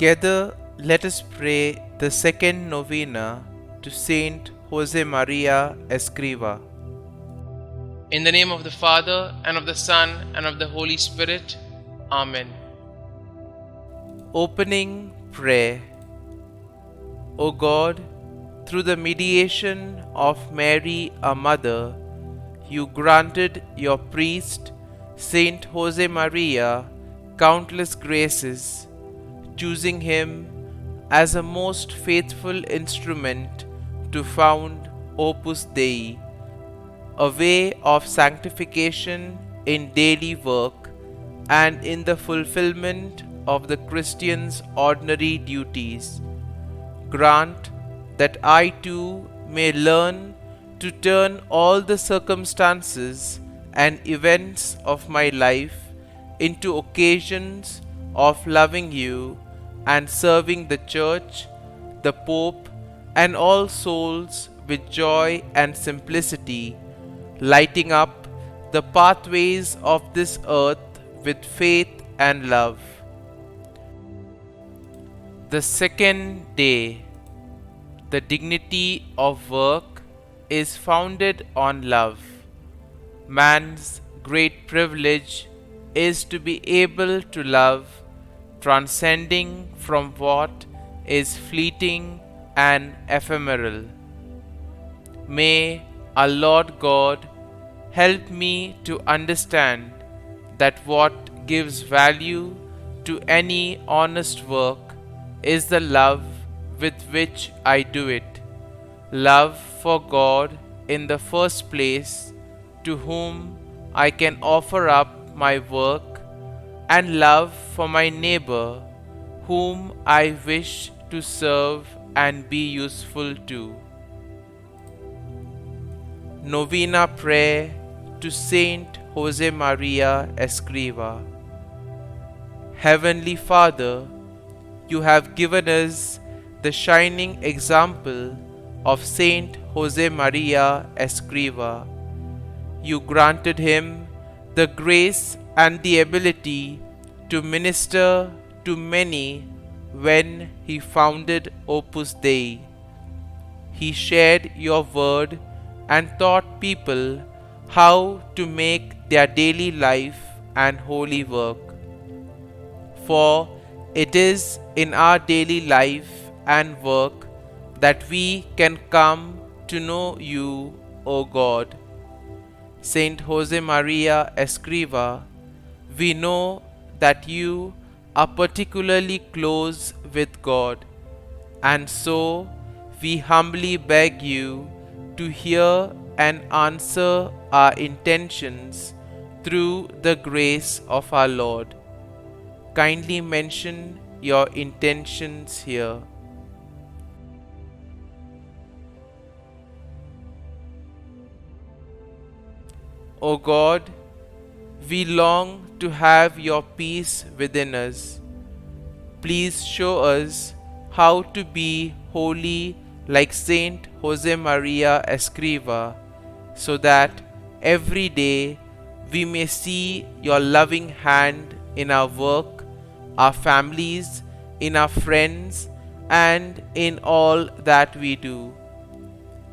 Together, let us pray the second novena to St Josemaria Escriva. In the name of the Father, and of the Son, and of the Holy Spirit. Amen. Opening Prayer. O God, through the mediation of Mary, our Mother, you granted your priest, Saint Josemaria, countless graces, choosing him as a most faithful instrument to found Opus Dei, a way of sanctification in daily work and in the fulfillment of the Christian's ordinary duties. Grant that I too may learn to turn all the circumstances and events of my life into occasions of loving you and serving the Church, the Pope, and all souls with joy and simplicity, lighting up the pathways of this earth with faith and love. The second day. The dignity of work is founded on love. Man's great privilege is to be able to love, transcending from what is fleeting and ephemeral. May our Lord God help me to understand that what gives value to any honest work is the love with which I do it. Love for God in the first place, to whom I can offer up my work, and love for my neighbor, whom I wish to serve and be useful to. Novena Prayer to Saint Josemaria Escriva. Heavenly Father, you have given us the shining example of Saint Josemaria Escriva. You granted him the grace and the ability to minister to many when he founded Opus Dei. He shared your word and taught people how to make their daily life and holy work. For it is in our daily life and work that we can come to know you, O God. Saint Josemaria Escriva, we know that you are particularly close with God, and so we humbly beg you to hear and answer our intentions through the grace of our Lord. Kindly mention your intentions here. O God, we long to have your peace within us. Please show us how to be holy like Saint Josemaria Escriva, so that every day we may see your loving hand in our work, our families, in our friends, and in all that we do.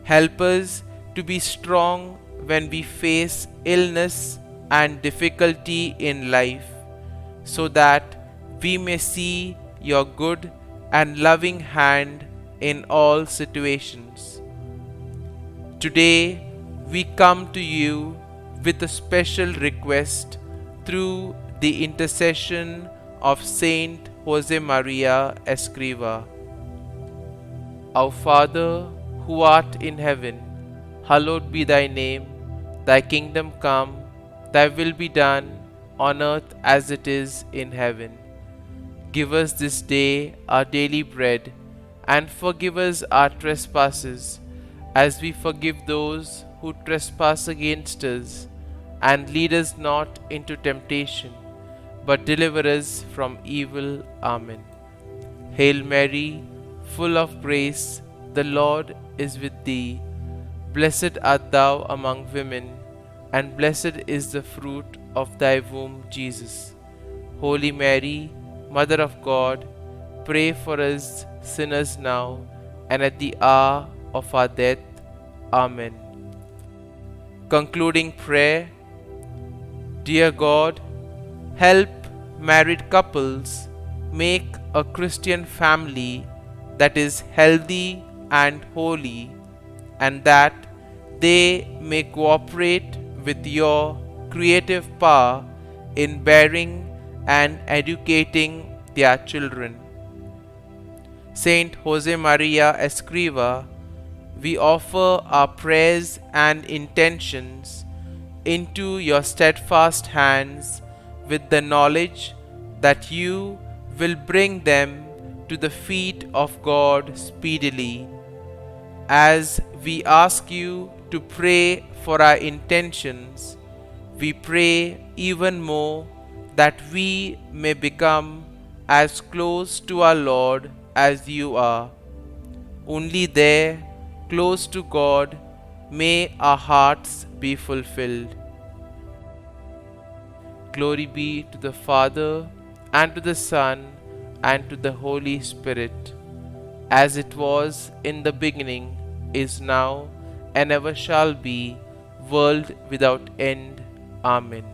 Help us to be strong when we face illness and difficulty in life, so that we may see your good and loving hand in all situations. Today we come to you with a special request through the intercession of Saint Josemaria Escriva. Our Father, who art in heaven, hallowed be thy name. Thy kingdom come, thy will be done, on earth as it is in heaven. Give us this day our daily bread, and forgive us our trespasses, as we forgive those who trespass against us. And lead us not into temptation, but deliver us from evil. Amen. Hail Mary, full of grace, the Lord is with thee. Blessed art thou among women, and blessed is the fruit of thy womb, Jesus. Holy Mary, Mother of God, pray for us sinners now and at the hour of our death. Amen. Concluding prayer. Dear God, help married couples make a Christian family that is healthy and holy, and that they may cooperate with your creative power in bearing and educating their children. St Josemaria Escriva, we offer our prayers and intentions into your steadfast hands with the knowledge that you will bring them to the feet of God speedily. As we ask you to pray for our intentions, we pray even more that we may become as close to our Lord as you are. Only there, close to God, may our hearts be fulfilled. Glory be to the Father, and to the Son, and to the Holy Spirit, as it was in the beginning, is now, and ever shall be, world without end. Amen.